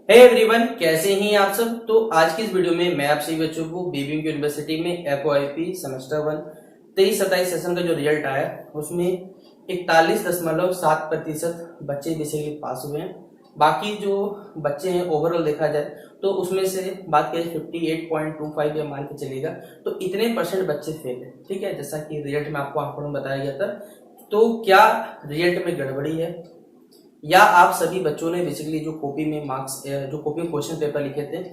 Hey everyone, कैसे हैं आप सब। तो आज की इस वीडियो में मैं आप सभी बच्चों को बीबीएम यूनिवर्सिटी में एफओआईपी सेमेस्टर 1 23-27 सेशन का जो रिजल्ट आया उसमें 41.7% बच्चे बेसिकली पास हुए हैं। बाकी जो बच्चे हैं ओवरऑल देखा जाए तो उसमें से बात करें 58.25 या मान के चलेगा तो इतने परसेंट बच्चे फेल है। ठीक है, जैसा कि रिजल्ट में आपको आंकड़ों में बताया गया था। तो क्या रिजल्ट में गड़बड़ी है या आप सभी बच्चों ने बेसिकली जो कॉपी में मार्क्स जो कॉपी में क्वेश्चन पेपर लिखे थे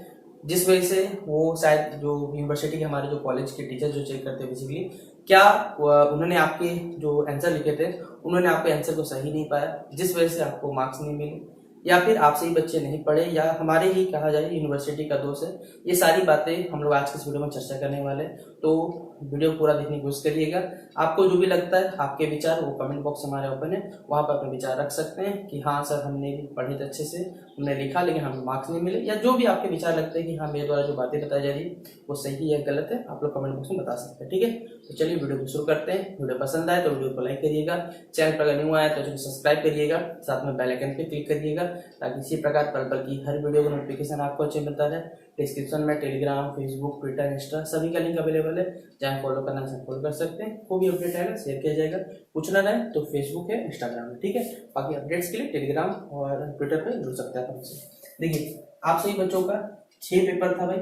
जिस वजह से वो शायद जो यूनिवर्सिटी के हमारे जो कॉलेज के टीचर जो चेक करते हैं बेसिकली क्या उन्होंने आपके जो आंसर लिखे थे उन्होंने आपके आंसर को सही नहीं पाया जिस वजह से आपको मार्क्स नहीं मिले, या फिर आपसे ही बच्चे नहीं पढ़े या हमारे ही कहा जाए यूनिवर्सिटी का दोष है। ये सारी बातें हम लोग आज के इस वीडियो में चर्चा करने वाले हैं, तो वीडियो पूरा देखने की कोशिश करिएगा। आपको जो भी लगता है आपके विचार वो कमेंट बॉक्स हमारे ओपन है, वहाँ पर अपने विचार रख सकते हैं कि हाँ सर हमने भी पढ़े थे अच्छे से, हमने लिखा लेकिन हमें मार्क्स नहीं मिले, या जो भी आपके विचार लगते हैं कि हाँ मेरे द्वारा जो बातें बताई जा रही है वो सही है गलत है, आप लोग कमेंट बॉक्स में बता सकते हैं। ठीक है, तो चलिए वीडियो को शुरू करते हैं। वीडियो पसंद आए तो वीडियो को लाइक करिएगा, चैनल पर अगर न्यू आया तो सब्सक्राइब करिएगा, साथ में बेल आइकन पे क्लिक करिएगा ताकि इसी प्रकार पल पल की हर वीडियो का नोटिफिकेशन आपको अच्छे मिलता है। डिस्क्रिप्शन में टेलीग्राम, फेसबुक, ट्विटर, इंस्टा सभी का लिंक अवेलेबल है, जहाँ फॉलो करना चाहे फॉलो कर सकते हैं। कोई भी अपडेट आएगा शेयर किया जाएगा, पूछना रहे तो फेसबुक है, इंस्टाग्राम है। ठीक है, बाकी अपडेट्स के लिए टेलीग्राम और ट्विटर पे जुड़ सकते हैं हमसे। देखिए आप सभी बच्चों का 6 पेपर था भाई,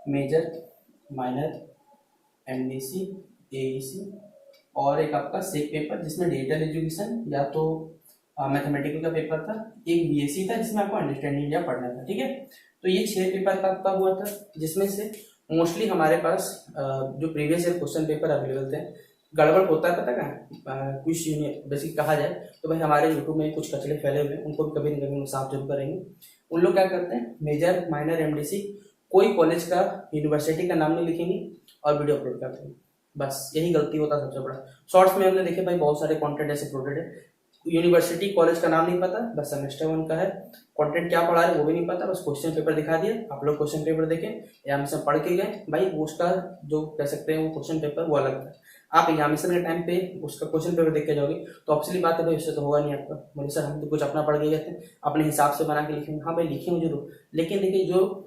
मेजर, माइनर, एमडीसी, एईसी और एक आपका सेक पेपर जिसमें डिजिटल एजुकेशन या तो मैथमेटिकल का पेपर था, एक बीएससी था जिसमें आपको अंडरस्टैंडिंग इंडिया पढ़ना था। ठीक है, तो ये 6 पेपर का आपका हुआ था जिसमें से मोस्टली हमारे पास जो previous year question paper available थे, गड़बड़ होता है पता क्या कुछ बेसिक कहा जाए तो भाई हमारे यूट्यूब में कुछ कचरे फैले हुए हैं, उनको भी कभी न कभी साफ जरूर करेंगे। उन लोग क्या करते हैं, मेजर, माइनर, एमडीसी कोई कॉलेज का यूनिवर्सिटी का नाम नहीं लिखेंगे और वीडियो अपलोड करते हैं, बस यही गलती होता है सबसे बड़ा। शॉर्ट्स में हमने देखे भाई बहुत सारे कंटेंट ऐसे अपलोडेड है, यूनिवर्सिटी कॉलेज का नाम नहीं पता, बस सेमेस्टर 1 का है, कंटेंट क्या पढ़ा है वो भी नहीं पता, बस क्वेश्चन पेपर दिखा दिया, आप लोग क्वेश्चन पेपर देखें एग्जामिनेशन पढ़ के गए भाई, उसका जो कह सकते हैं वो क्वेश्चन पेपर वो अलग था। आप एग्जामिनेशन के टाइम पे उसका क्वेश्चन पेपर देख के जाओगे तो ऑब्वियसली बात है भाई उससे तो होगा नहीं आपका, बोले सर हम तो कुछ अपना पढ़ के गए थे अपने हिसाब से बना के लिखेंगे। हाँ भाई लिखेंगे जरूर, लेकिन देखिए जो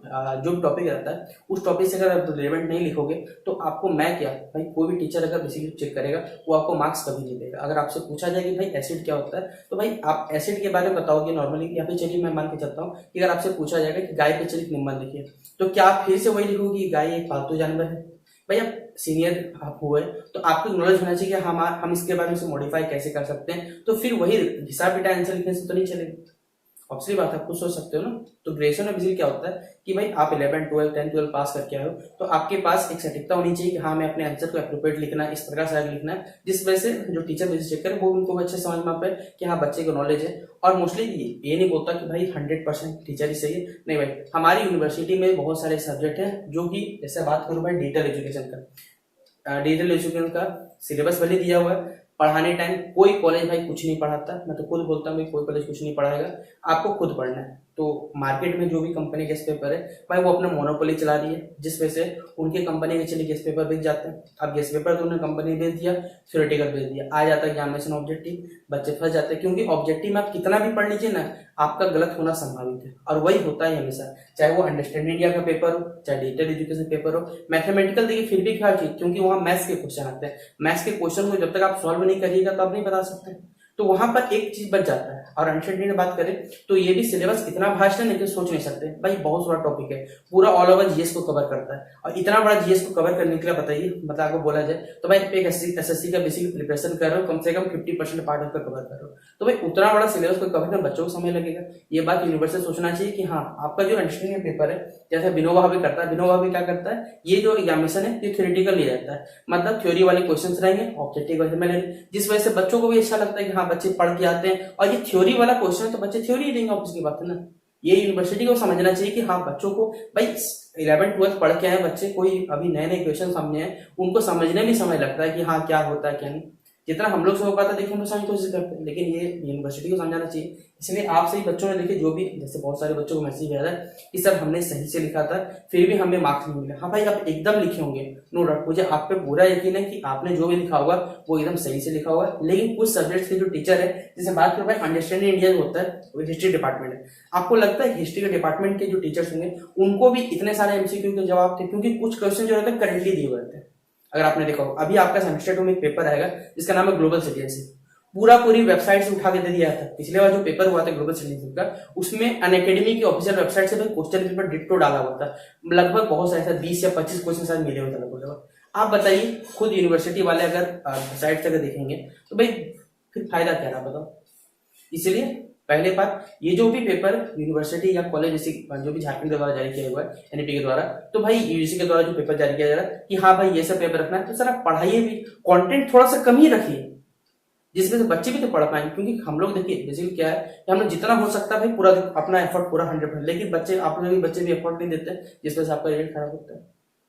टॉपिक रहता है उस टॉपिक से अगर आप रिलेवेंट नहीं लिखोगे तो आपको मैं क्या भाई कोई भी टीचर अगर बेसिकली चेक करेगा वो आपको मार्क्स कभी नहीं देगा। अगर आपसे पूछा जाए कि भाई एसिड क्या होता है तो भाई आप एसिड के बारे में बताओगे नॉर्मली, या फिर चलिए मैं मान के चलता हूँ कि अगर आपसे पूछा जाएगा कि गाय पे चलिए निम्न लिखिए तो क्या आप फिर से वही लिखोगे कि गाय एक पालतू जानवर है। भाई आप सीनियर आप हुए तो आपको नॉलेज होना चाहिए कि हम इसके बारे में मॉडिफाई कैसे कर सकते हैं, तो फिर वही हिसाब बिटा आंसर लिखने से तो नहीं चलेगा। ऑब्वियसली बात आप खुद सोच सकते हो ना। तो ग्रेजुएशन में बेसिकली क्या होता है कि भाई आप 11, 12, 10, 12 पास करके आए हो तो आपके पास एक सटीकता होनी चाहिए कि हाँ मैं अपने आंसर को एप्रोप्रिएट लिखना है, इस प्रकार से आगे लिखना है जिस वजह से जो टीचर बेसिक चेक करे वो उनको अच्छे समझ में आ पाए कि हाँ बच्चे को नॉलेज है। और मोस्टली ये नहीं बोलता कि भाई 100% टीचर ही सही है, नहीं भाई हमारी यूनिवर्सिटी में बहुत सारे सब्जेक्ट हैं जो कि जैसे बात करूँ भाई डिजिटल एजुकेशन का, डिजिटल एजुकेशन का सिलेबस भले दिया हुआ है, पढ़ाने टाइम कोई कॉलेज भाई कुछ नहीं पढ़ाता, मैं तो खुद बोलता हूँ कोई कॉलेज कुछ नहीं पढ़ाएगा, आपको खुद पढ़ना है। तो मार्केट में जो भी कंपनी गेस्ट पेपर है भाई वो अपना मोनोपोली चला रही है जिस वजह से उनके कंपनी के चलिए गेस्ट पेपर भेज जाते हैं। अब गेस्ट पेपर तो उन्होंने कंपनी भेज दिया, थ्योरेटिकल भेज दिया, आ जाता है एग्जामिनेशन ऑब्जेक्टिव, बच्चे फंस जाते हैं क्योंकि ऑब्जेक्टिव में आप कितना भी पढ़ लीजिए ना आपका गलत होना संभावित है, और वही होता है हमेशा, चाहे वो अंडरस्टैंडिंग इंडिया का पेपर हो चाहे डिजिटल एजुकेशन पेपर हो। मैथमेटिकल देखिए फिर भी क्या चीज, क्योंकि वहां मैथ्स के क्वेश्चन आते हैं, मैथ्स के क्वेश्चन को जब तक आप सॉल्व नहीं करिएगा तो आप नहीं बता सकते, तो वहां पर एक चीज बच जाता है। और अंडरस्टैंडिंग की बात करें तो ये भी सिलेबस इतना भास्ट है लेकिन सोच नहीं सकते भाई, बहुत बड़ा टॉपिक है, पूरा ऑल ओवर जीएस को कवर करता है, और इतना बड़ा जीएस को कवर करने के लिए बताइए मतलब आपको बोला जाए तो भाई एक एसएससी का बेसिक प्रिपरेशन कर रहे हो, कम से कम 50% पार्ट उसका कवर कर रहे हो, तो भाई उतना बड़ा सिलेबस को कवर करने बच्चों को समय लगेगा। ये बात यूनिवर्सिटी सोचना चाहिए कि हाँ आपका जो अंडरस्टैंडिंग पेपर है, जैसे विनोबा भाभी करता है, विनोबा भाभी क्या करता है, ये जो एग्जामिनेशन है ये थ्योरेटिकल नहीं रहता है, मतलब थ्योरी वाले क्वेश्चन रहेंगे ऑब्जेक्टिव क्वेश्चन में, जिस वजह से बच्चों को भी अच्छा लगता है कि हाँ बच्चे पढ़ के आते हैं, और ये थ्योरी वाला क्वेश्चन है तो बच्चे थ्योरी देंगे, ऑब्वियस की बात है ना। ये यूनिवर्सिटी को समझना चाहिए कि हाँ बच्चों को भाई 11, 12 पढ़ के आए बच्चे, कोई अभी नए नए क्वेश्चन समझे हैं, उनको समझने में समय लगता है कि हाँ क्या होता है क्या नहीं, जितना हम लोग से हो पाता देखिए हम लोग समझने की कोशिश करते हैं, लेकिन ये यूनिवर्सिटी को समझाना चाहिए। इसलिए आप सही बच्चों ने देखिए जो भी, जैसे बहुत सारे बच्चों को मैसेज भेजा है कि सर हमने सही से लिखा था फिर भी हमें मार्क्स नहीं मिले। हाँ भाई, आप एकदम लिखे होंगे, नो डाउट, मुझे आप पे पूरा यकीन है कि आपने जो भी लिखा होगा वो एकदम सही से लिखा होगा। लेकिन कुछ सब्जेक्ट्स के जो टीचर है, जैसे बात करें भाई अंडरस्टैंडिंग इंडिया जो होता है, वो हिस्ट्री डिपार्टमेंट है, आपको लगता है हिस्ट्री के डिपार्टमेंट के जो टीचर्स होंगे उनको भी इतने सारे एमसीक्यू के जवाब थे? क्योंकि कुछ क्वेश्चन जो रहते हैं करेंटली दिए हुए थे। अगर आपने देखा हो, अभी आपका सेमेस्टर 2 में एक पेपर आएगा जिसका नाम है ग्लोबल सिटीजनशिप, पूरी वेबसाइट से उठा के दे दिया था। पिछले बार जो पेपर हुआ था ग्लोबल सिटीजनशिप का, उसमें अनअकैडमी की ऑफिशियल वेबसाइट से क्वेश्चन पेपर डिट्टो डाला हुआ था। लगभग बहुत सारे 20 या 25 क्वेश्चन शायद मिले हुए थे लगभग। आप बताइए, खुद यूनिवर्सिटी वाले अगर वेबसाइट से अगर देखेंगे तो भाई फिर फायदा क्या रहा बताओ। इसलिए पहले बात, ये जो भी पेपर यूनिवर्सिटी या कॉलेज जैसे जो भी झारखंड के द्वारा जारी किया हुआ है एनईटी के द्वारा, तो भाई यूजीसी के द्वारा जो पेपर जारी किया जा रहा है कि हाँ भाई ये सब पेपर रखना है, तो सर आप पढ़ाइए भी, कंटेंट थोड़ा सा कम ही रखिए जिसमें से बच्चे भी तो पढ़ पाएंगे। क्योंकि हम लोग देखिए बेसिकली क्या है कि हम लोग जितना हो सकता है भाई पूरा अपना एफर्ट पूरा 100%, लेकिन बच्चे आप लोग बच्चे भी एफर्ट नहीं देते जिस वजह से आपका रिजल्ट खराब होता है।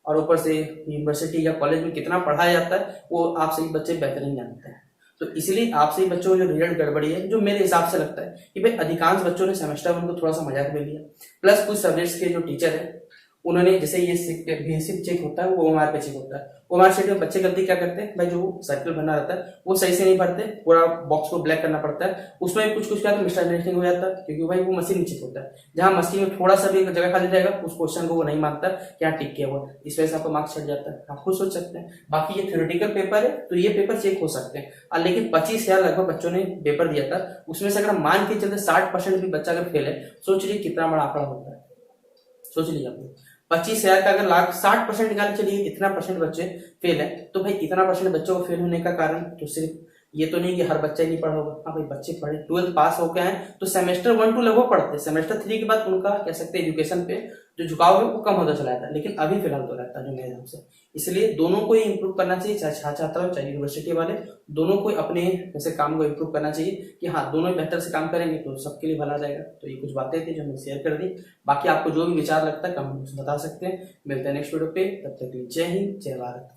और ऊपर से यूनिवर्सिटी या कॉलेज में कितना पढ़ाया जाता है वो आप सही बच्चे बेहतरीन जानते हैं। तो इसलिए आप सही बच्चों को जो रिजल्ट गड़बड़ी है, जो मेरे हिसाब से लगता है कि भाई अधिकांश बच्चों ने सेमेस्टर 1 को थोड़ा सा मजाक में लिया, प्लस कुछ सब्जेक्ट्स के जो टीचर है उन्होंने, जैसे ये बेसिक चेक होता है वो ओएमआर पे चेक होता है, ओएमआर शीट में बच्चे गलती क्या करते हैं भाई, जो सर्कल बना रहता है वो सही से नहीं भरते, पूरा बॉक्स को ब्लैक करना पड़ता है, उसमें कुछ क्या मिसअंडरस्टैंडिंग हो जाता है क्योंकि भाई वो मशीन चेक होता है, जहां मशीन में थोड़ा सा भी जगह खाली जाएगा उस क्वेश्चन को वो नहीं मानता कि यहाँ टिक किया हुआ, इस वजह से आपका मार्क्स छट जाता है। आप खुद सोच सकते हैं। बाकी ये थ्योरेटिकल पेपर है तो ये पेपर चेक हो सकते हैं, लेकिन 25,000 लगभग बच्चों ने पेपर दिया था, उसमें से अगर मान के चलते 60% भी बच्चा अगर फेल है, सोच लीजिए कितना बड़ा आंकड़ा होता है। सोच लीजिए आप 25,000 का अगर लाख 60% निकाल चलिए, इतना परसेंट बच्चे फेल है, तो भाई इतना परसेंट बच्चों को फेल होने का कारण तो सिर्फ ये तो नहीं कि हर बच्चा ही नहीं पढ़ा होगा। हाँ भाई, बच्चे पढ़े, 12th पास हो गए हैं तो सेमेस्टर 1 to लगभग पढ़ते हैं, सेमेस्टर 3 के बाद उनका कह सकते हैं एजुकेशन पे जो झुकाव है वो कम होता चला जाता है, लेकिन अभी फिलहाल तो रहता है जो मेरे हिसाब से। इसलिए दोनों को ही इंप्रूव करना चाहिए, चाहे छात्र हो चाहे यूनिवर्सिटी वाले, दोनों को अपने जैसे काम को इंप्रूव करना चाहिए कि हाँ दोनों बेहतर से काम करेंगे तो सबके लिए भला जाएगा। तो ये कुछ बातें थी जो हमने शेयर कर दी। बाकी आपको जो भी विचार लगता है कमेंट बता सकते हैं। मिलते हैं नेक्स्ट वीडियो पे, तब तक के लिए जय हिंद जय भारत।